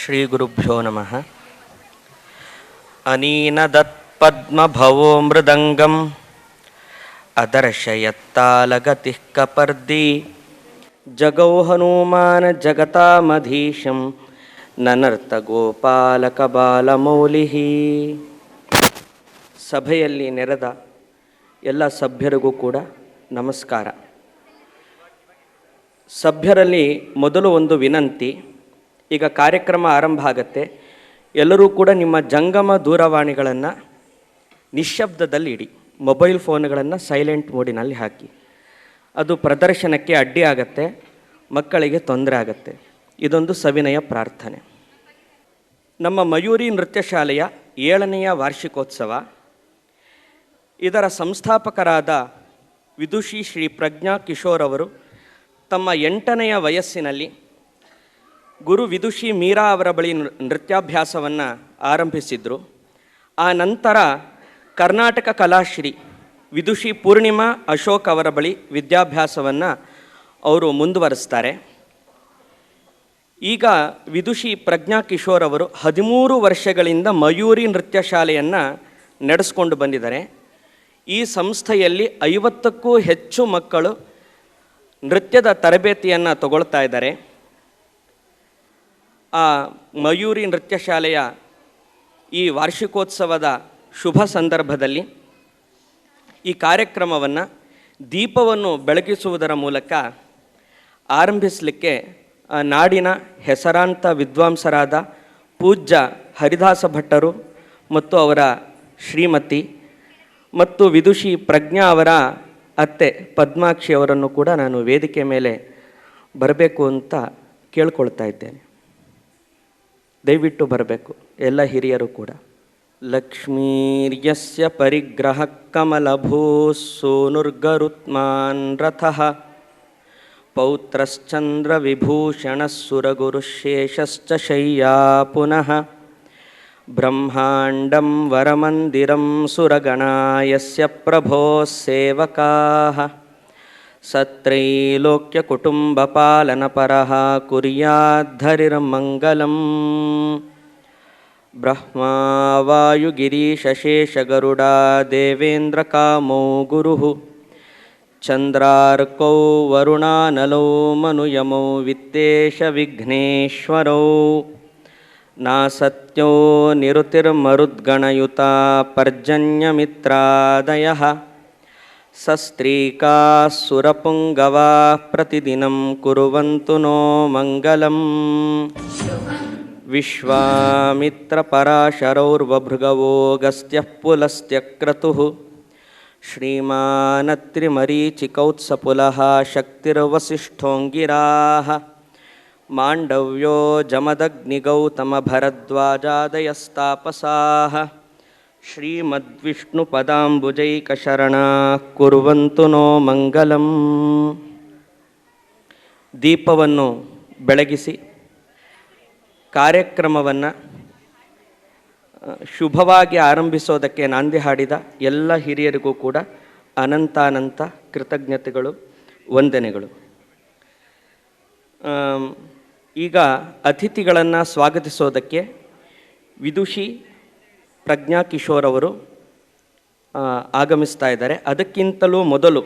ಶ್ರೀ ಗುರುಭ್ಯೋ ನಮಃ. ಅನೀನದತ್ಪದ್ಮಭವೋ ಮೃದಂಗಂ ಅದರ್ಶಯತ್ತಾಲಗತಿಃ ಕಪರ್ದಿ ಜಗೌ ಹನುಮಾನ ಜಗತಾಮಧೀಶಂ ನನರ್ಥ ಗೋಪಾಲಕ ಬಾಲಮೌಲಿಃ. ಸಭೆಯಲ್ಲಿ ನೆರೆದ ಎಲ್ಲ ಸಭ್ಯರಿಗೂ ಕೂಡ ನಮಸ್ಕಾರ. ಸಭ್ಯರಲ್ಲಿ ಮೊದಲು ಒಂದು ವಿನಂತಿ. ಈಗ ಕಾರ್ಯಕ್ರಮ ಆರಂಭ ಆಗುತ್ತೆ. ಎಲ್ಲರೂ ಕೂಡ ನಿಮ್ಮ ಜಂಗಮ ದೂರವಾಣಿಗಳನ್ನು ನಿಶ್ಶಬ್ದದಲ್ಲಿ ಇಡಿ. ಮೊಬೈಲ್ ಫೋನ್ಗಳನ್ನು ಸೈಲೆಂಟ್ ಮೋಡಿನಲ್ಲಿ ಹಾಕಿ. ಅದು ಪ್ರದರ್ಶನಕ್ಕೆ ಅಡ್ಡಿ ಆಗುತ್ತೆ, ಮಕ್ಕಳಿಗೆ ತೊಂದರೆ ಆಗುತ್ತೆ. ಇದೊಂದು ಸವಿನಯ ಪ್ರಾರ್ಥನೆ. ನಮ್ಮ ಮಯೂರಿ ನೃತ್ಯ ಶಾಲೆಯ 7ನೆಯ ವಾರ್ಷಿಕೋತ್ಸವ. ಇದರ ಸಂಸ್ಥಾಪಕರಾದ ವಿದುಷಿ ಶ್ರೀ ಪ್ರಜ್ಞಾ ಕಿಶೋರ್ ಅವರು ತಮ್ಮ 8ನೆಯ ವಯಸ್ಸಿನಲ್ಲಿ ಗುರು ವಿದುಷಿ ಮೀರಾ ಅವರ ಬಳಿ ನೃತ್ಯಾಭ್ಯಾಸವನ್ನು ಆರಂಭಿಸಿದರು. ಆ ನಂತರ ಕರ್ನಾಟಕ ಕಲಾಶ್ರೀ ವಿದುಷಿ ಪೂರ್ಣಿಮಾ ಅಶೋಕ್ ಅವರ ಬಳಿ ವಿದ್ಯಾಭ್ಯಾಸವನ್ನು ಅವರು ಮುಂದುವರಿಸ್ತಾರೆ. ಈಗ ವಿದುಷಿ ಪ್ರಜ್ಞಾ ಕಿಶೋರ್ ಅವರು 13 ವರ್ಷಗಳಿಂದ ಮಯೂರಿ ನೃತ್ಯ ಶಾಲೆಯನ್ನು ನಡೆಸ್ಕೊಂಡು ಬಂದಿದ್ದಾರೆ. ಈ ಸಂಸ್ಥೆಯಲ್ಲಿ 50ಕ್ಕೂ ಹೆಚ್ಚು ಮಕ್ಕಳು ನೃತ್ಯದ ತರಬೇತಿಯನ್ನು ತಗೊಳ್ತಾ ಇದ್ದಾರೆ. ಆ ಮಯೂರಿ ನೃತ್ಯ ಶಾಲೆಯ ಈ ವಾರ್ಷಿಕೋತ್ಸವದ ಶುಭ ಸಂದರ್ಭದಲ್ಲಿ ಈ ಕಾರ್ಯಕ್ರಮವನ್ನು ದೀಪವನ್ನು ಬೆಳಗಿಸುವುದರ ಮೂಲಕ ಆರಂಭಿಸಲಿಕ್ಕೆ ನಾಡಿನ ಹೆಸರಾಂತ ವಿದ್ವಾಂಸರಾದ ಪೂಜ್ಯ ಹರಿದಾಸ ಭಟ್ಟರು ಮತ್ತು ಅವರ ಶ್ರೀಮತಿ ಮತ್ತು ವಿದುಷಿ ಪ್ರಜ್ಞಾ ಅವರ ಅತ್ತೆ ಪದ್ಮಾಕ್ಷಿ ಅವರನ್ನು ಕೂಡ ನಾನು ವೇದಿಕೆ ಮೇಲೆ ಬರಬೇಕು ಅಂತ ಕೇಳ್ಕೊಳ್ತಾ ಇದ್ದೇನೆ. ದಯವಿಟ್ಟು ಬರಬೇಕು ಎಲ್ಲ ಹಿರಿಯರು ಕೂಡ. ಲಕ್ಷ್ಮೀರ್ಯಸ್ಯ ಪರಿಗ್ರಹ ಕಮಲಭೂ ಸೋನುರ್ಗರುತ್ಮಾನ್ ರಥಃ ಪೌತ್ರಶ್ಚಂದ್ರ ವಿಭೂಷಣ ಸುರಗುರುಶೇಷಶ್ಚ ಶಯ್ಯಾ ಪುನಃ ಬ್ರಹ್ಮಾಂಡಂ ವರಮಂದಿರಂ ಸುರಗಣಾಯಸ್ಯ ಪ್ರಭೋ ಸೇವಕಾಃ ಸತ್ರೈಲೋಕ್ಯ ಕುಟುಂಬ ಪಾಲನಪರಃ ಕುರ್ಯಾದ್ಧರಿರ್ಮಂಗಲಂ. ಬ್ರಹ್ಮಾ ವಾಯುಗಿರೀಶೇಷಗರುಡಾ ದೇವೇಂದ್ರ ಕಾಮೋ ಗುರುಃ ಚಂದ್ರಾರ್ಕೌ ವರುಣಾನಲೌ ಮನುಯಮೌ ವಿತ್ತೇಶ ವಿಘ್ನೇಶ್ವರೌ ನಾಸತ್ಯೋ ನಿರುತಿರ್ಮರುದ್ಗಣಯುತಾ ಪರ್ಜನ್ಯಮಿತ್ರಾದಯಃ ಸಸ್ತ್ರೀಕಾ ಸುರಪುಂಗವಾ ಪ್ರತಿದಿನಂ ಕುರುವಂತು ನೋ ಮಂಗಲಂ. ವಿಶ್ವಾಮಿತ್ರಪರಾಶರೌರ್ವಭೃಗವೋ ಗಸ್ತ್ಯಃ ಪುಲಸ್ತ್ಯ ಕ್ರತುಃ ಶ್ರೀಮಾನತ್ರಿಮರೀಚಿಕೌತ್ಸಪುಲಃ ಶಕ್ತಿರ್ವಸಿಷ್ಠೋಂಗಿರಾಃ ಮಾಂಡವ್ಯೋ ಜಮದಗ್ನಿಗೌತಮಭರದ್ವಾಜಾದಯಸ್ತಾಪಸಾಃ ಶ್ರೀಮದ್ವಿಷ್ಣುಪದಾಂಬುಜೈಕಶರಣಾಃ ಕುರ್ವಂತು ನೋ ಮಂಗಲಂ. ದೀಪವನ್ನು ಬೆಳಗಿಸಿ ಕಾರ್ಯಕ್ರಮವನ್ನು ಶುಭವಾಗಿ ಆರಂಭಿಸೋದಕ್ಕೆ ನಾಂದಿ ಹಾಡಿದ ಎಲ್ಲ ಹಿರಿಯರಿಗೂ ಕೂಡ ಅನಂತಾನಂತ ಕೃತಜ್ಞತೆಗಳು, ವಂದನೆಗಳು. ಈಗ ಅತಿಥಿಗಳನ್ನು ಸ್ವಾಗತಿಸೋದಕ್ಕೆ ವಿದುಷಿ ಪ್ರಜ್ಞಾ ಕಿಶೋರ್ ಅವರು ಆಗಮಿಸ್ತಾ ಇದ್ದಾರೆ. ಅದಕ್ಕಿಂತಲೂ ಮೊದಲು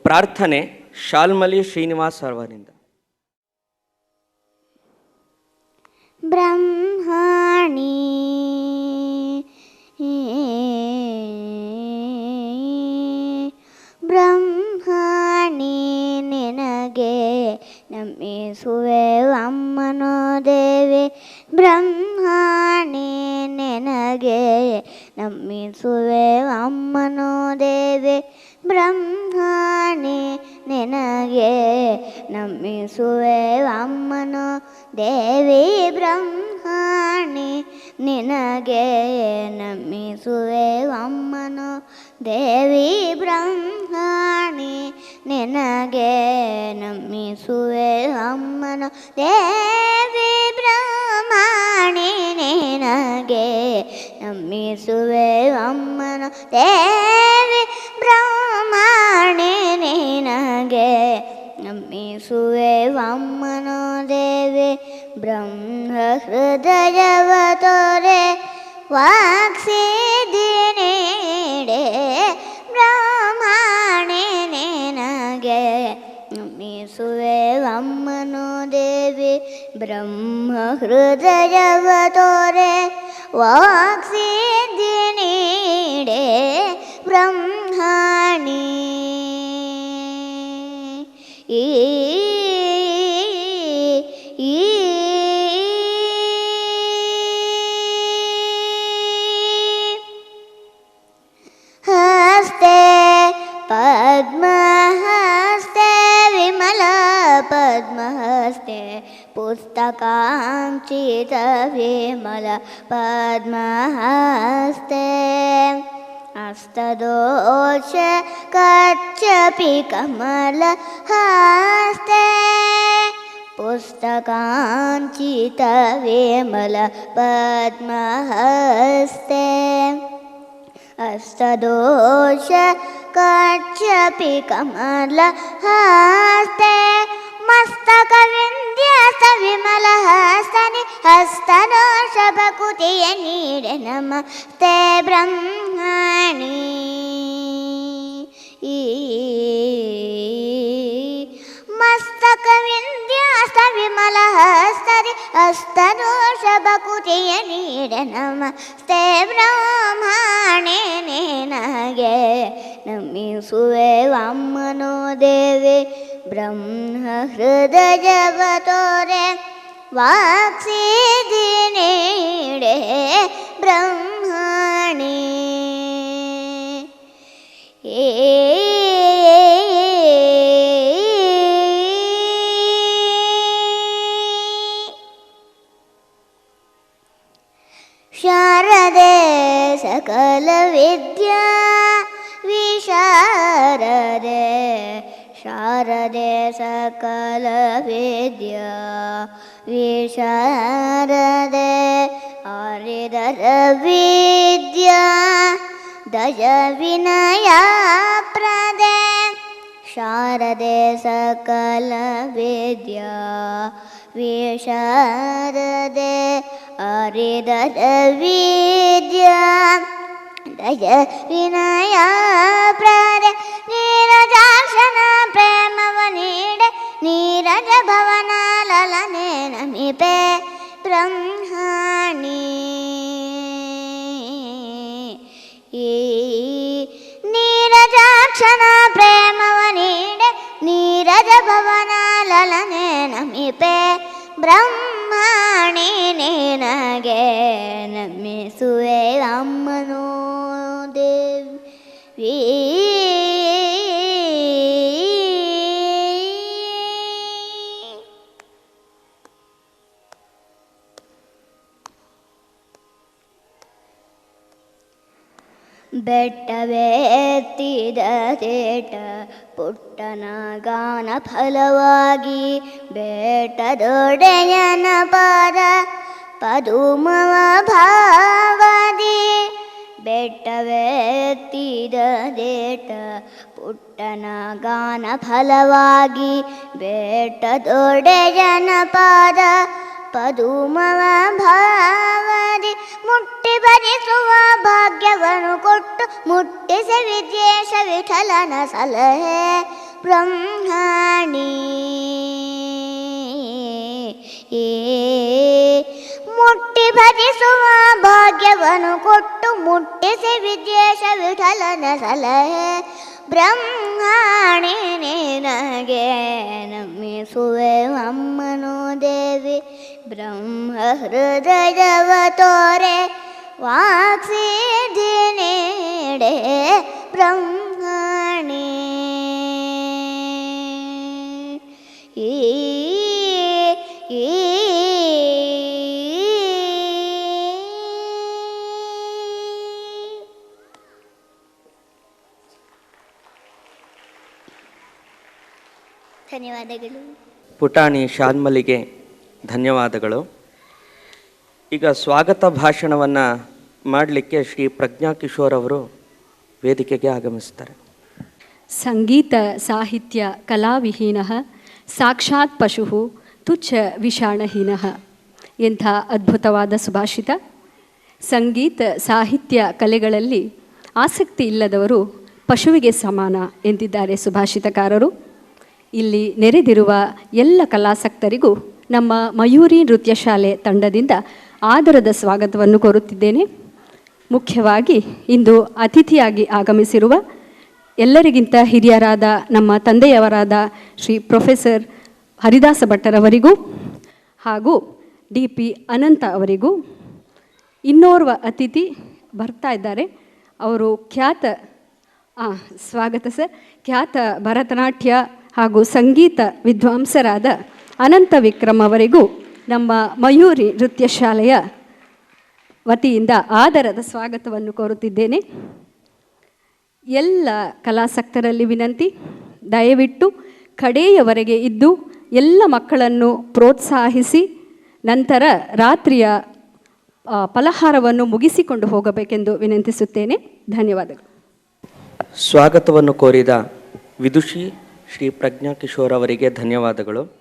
ಪ್ರಾರ್ಥನೆ ಶಾಲ್ಮಲಿ ಶ್ರೀನಿವಾಸ್ ಅವರಿಂದ. ಬ್ರಹ್ಮಾಣಿ ಬ್ರಹ್ಮಾಣಿ ನಿನಗೆ ನಮಿಸುವೆ ಅಮ್ಮನೋ ದೇವಿ. ಬ್ರಹ್ಮಾಣಿ ನಿನಗೆ ನಮಿಸುವೆ ಅಮ್ಮನೋ ದೇವಿ. ಬ್ರಹ್ಮಾಣಿ ನಿನಗೆ ನಮಿಸುವೆ ಅಮ್ಮನೋ ದೇವಿ. ಬ್ರಹ್ಮಾಣಿ ನಿನಗೆ ನಮಿಸುವೆ ಅಮ್ಮನೋ ದೇವಿ. ಬ್ರಹ್ಮಾಣಿ ನಿನಗೆ ನಮಿಸುವೆ ಅಮ್ಮನೋ ದೇವಿ. ಬ್ರಹ್ಮಾಣಿ ನಿನಗೆ ನಮಿಸುವೆ ಅಮ್ಮನೋ ದೇವಿ. ಬ್ರಹ್ಮಾಣಿ ನಿನಗೆ ನಮಿಸುವೆ ಅಮ್ಮನೋ ದೇವಿ. ಬ್ರಹ್ಮ ಹೃದಯವ ತೋರೆ ವಾಕ್ಸಿದ್ಧಿ ನೀಡೆ ಬ್ರಹ್ಮಣಿ ನಿನಗೆ ನಮಿಸುವೆ ಅಮ್ಮನೋ ದೇವಿ ಬ್ರಹ್ಮ ಹೃದಯವ ತೋರೆ ವಾಕ್ಸಿದ್ಧಿ ನೀಡೆ ಬ್ರಹ್ಮಣಿ ಈ ಹಸ್ತೆ ಪದ್ಮಹಸ್ತೆ ವಿಮಲ ಪದ್ಮಹಸ್ತೆ ಪುಸ್ತಕಾಂಚಿತ ವಿಮಲ ಪದ್ಮಹಸ್ತೆ ಹಸ್ತದೋಷ ಕಚ್ಚಪಿ ಕಮಲ ಹಸ್ತೆ ಪುಸ್ತಕಾಂಚಿತ ವಿಮಲ ಪದ್ಮಹಸ್ತೆ ಹಸ್ತದೋಷ ಕಚ್ಚಪಿ ಕಮಲ ಹಸ್ತೆ ಮಸ್ತಕ ವಿಂಧ್ಯಾಸ ವಿಮಲ ಹಸ್ತನಿ ಹಸ್ತದೋಷ ಭಕುತಿಯ ನೀಡೆ ನಮಸ್ತೆ ಬ್ರಹ್ಮಣಿ ಮಸ್ತಕ ವಿಂಧ್ಯಾಸ ವಿಮಲ ಹಸ್ತರಿ ಹಸ್ತದೋಷ ಭಕುತಿಯ ನೀಡೆ ನಮಸ್ತೆ ಬ್ರಹ್ಮಣಿ ನಿನಗೆ ನಮಿಸುವೆ ಅಮ್ಮನೋ ದೇವಿ ಬ್ರಹ್ಮ ಹೃದಯವ ತೋರೆ ವಾಕ್ಸಿದ್ಧಿ ನೀಡೆ ಬ್ರಹ್ಮಣಿ ಶಾರದೆ ಸಕಲ ವಿದ್ಯಾ ವಿಶಾರದೆ ಶಾರದೆ ಸಕಲ ವಿದ್ಯಾ ವಿಶಾರದೆ ಹರಿದರ ವಿದ್ಯಾ ದಯ ವಿನಯ ಪ್ರದೆ ಶಾರದೆ ಸಕಲ ವಿದ್ಯಾ ವಿಶಾರದೆ ಹರಿದರ ವಿದ್ಯಾ ದಯ ವಿನಯ ಪ್ರದೆ ನೀರಜಾಕ್ಷಣ ಪ್ರೇಮವ ನೀಡೆ ನೀರಜ ಭವನ ಲಲನೆ ನಮಿಪೆ ಬ್ರಹ್ಮಣಿ ನೀರಜಾಕ್ಷಣ ಪ್ರೇಮವ ನೀಡೆ ನೀರಜ ಭವನ ಲಲನೆ ನಮಿಪೆ ಬ್ರಹ್ಮಣಿ ನಿನಗೆ ನಮಿಸುವೆ ಅಮ್ಮನೋ ದೇವಿ ಬೆಟ್ಟವೆತ್ತಿದ ತೇಟ ಪುಟ್ಟನ ಗಾನ ಫಲವಾಗಿ ಬೇಟದೊಡೆಯನ ಪಾದ ಪದುಮವ ಭಾವದಿ ಬೆಟ್ಟವೆತ್ತಿದ ದೇಟ ಪುಟ್ಟನ ಗಾನ ಫಲವಾಗಿ ಬೇಟದೊಡೆಯನ ಪಾದ ಪದುಮವ ಭಾವದಿ ಮುಟ್ಟಿ ಭರಿಸುವ ಭಾಗ್ಯವನ್ನು ಕೊಟ್ಟು ಮುಟ್ಟಿಸಿ ವಿದ್ಯೇಶ ವಿಠಲನ ಸಲಹೆ ಬ್ರಹ್ಮಣಿ ಮುಟ್ಟಿ ಭರಿಸುವ ಭಾಗ್ಯವನ್ನು ಕೊಟ್ಟು ಮುಟ್ಟಿಸಿ ವಿದ್ಯೇಶ ವಿಠಲನ ಸಲಹೆ ಬ್ರಹ್ಮಣಿ ನಿನಗೆ ನಮಿಸುವೆ ಅಮ್ಮನೋ ದೇವಿ ಬ್ರಹ್ಮ ಹೃದಯವ ತೋರೆ ವಾಕ್ಸಿದ್ಧಿ ನೀಡೆ ಬ್ರಹ್ಮಣಿ ಧನ್ಯವಾದಗಳು. ಪುಟಾಣಿ ಶಾಲ್ಮಲಿಗೆ ಧನ್ಯವಾದಗಳು. ಈಗ ಸ್ವಾಗತ ಭಾಷಣವನ್ನು ಮಾಡಲಿಕ್ಕೆ ಶ್ರೀ ಪ್ರಜ್ಞಾ ಕಿಶೋರ್ ಅವರು ವೇದಿಕೆಗೆ ಆಗಮಿಸ್ತಾರೆ. ಸಂಗೀತ ಸಾಹಿತ್ಯ ಕಲಾವಿಹೀನಃ ಸಾಕ್ಷಾತ್ ಪಶುಃ ತುಚ್ಛ ವಿಷಾಣಹೀನಃ. ಎಂಥ ಅದ್ಭುತವಾದ ಸುಭಾಷಿತ. ಸಂಗೀತ ಸಾಹಿತ್ಯ ಕಲೆಗಳಲ್ಲಿ ಆಸಕ್ತಿ ಇಲ್ಲದವರು ಪಶುವಿಗೆ ಸಮಾನ ಎಂದಿದ್ದಾರೆ ಸುಭಾಷಿತಕಾರರು. ಇಲ್ಲಿ ನೆರೆದಿರುವ ಎಲ್ಲ ಕಲಾಸಕ್ತರಿಗೂ ನಮ್ಮ ಮಯೂರಿ ನೃತ್ಯ ಶಾಲೆ ತಂಡದಿಂದ ಆದರದ ಸ್ವಾಗತವನ್ನು ಕೋರುತ್ತಿದ್ದೇನೆ. ಮುಖ್ಯವಾಗಿ ಇಂದು ಅತಿಥಿಯಾಗಿ ಆಗಮಿಸಿರುವ ಎಲ್ಲರಿಗಿಂತ ಹಿರಿಯರಾದ ನಮ್ಮ ತಂದೆಯವರಾದ ಶ್ರೀ ಪ್ರೊಫೆಸರ್ ಹರಿದಾಸ ಭಟ್ಟರವರಿಗೂ ಹಾಗೂ DP ಅನಂತ ಅವರಿಗೂ, ಇನ್ನೋರ್ವ ಅತಿಥಿ ಬರ್ತಾ ಇದ್ದಾರೆ, ಅವರು ಸ್ವಾಗತ ಸರ್, ಖ್ಯಾತ ಭರತನಾಟ್ಯ ಹಾಗೂ ಸಂಗೀತ ವಿದ್ವಾಂಸರಾದ ಅನಂತ ವಿಕ್ರಮ್ ಅವರಿಗೂ ನಮ್ಮ ಮಯೂರಿ ನೃತ್ಯ ಶಾಲೆಯ ವತಿಯಿಂದ ಆದರದ ಸ್ವಾಗತವನ್ನು ಕೋರುತ್ತಿದ್ದೇನೆ. ಎಲ್ಲ ಕಲಾಸಕ್ತರಲ್ಲಿ ವಿನಂತಿ, ದಯವಿಟ್ಟು ಕಡೆಯವರೆಗೆ ಇದ್ದು ಎಲ್ಲ ಮಕ್ಕಳನ್ನು ಪ್ರೋತ್ಸಾಹಿಸಿ ನಂತರ ರಾತ್ರಿಯ ಫಲಹಾರವನ್ನು ಮುಗಿಸಿಕೊಂಡು ಹೋಗಬೇಕೆಂದು ವಿನಂತಿಸುತ್ತೇನೆ. ಧನ್ಯವಾದಗಳು. ಸ್ವಾಗತವನ್ನು ಕೋರಿದ ವಿದುಷಿ ಶ್ರೀ ಪ್ರಜ್ಞಾ ಕಿಶೋರ್ ಅವರಿಗೆ ಧನ್ಯವಾದಗಳು.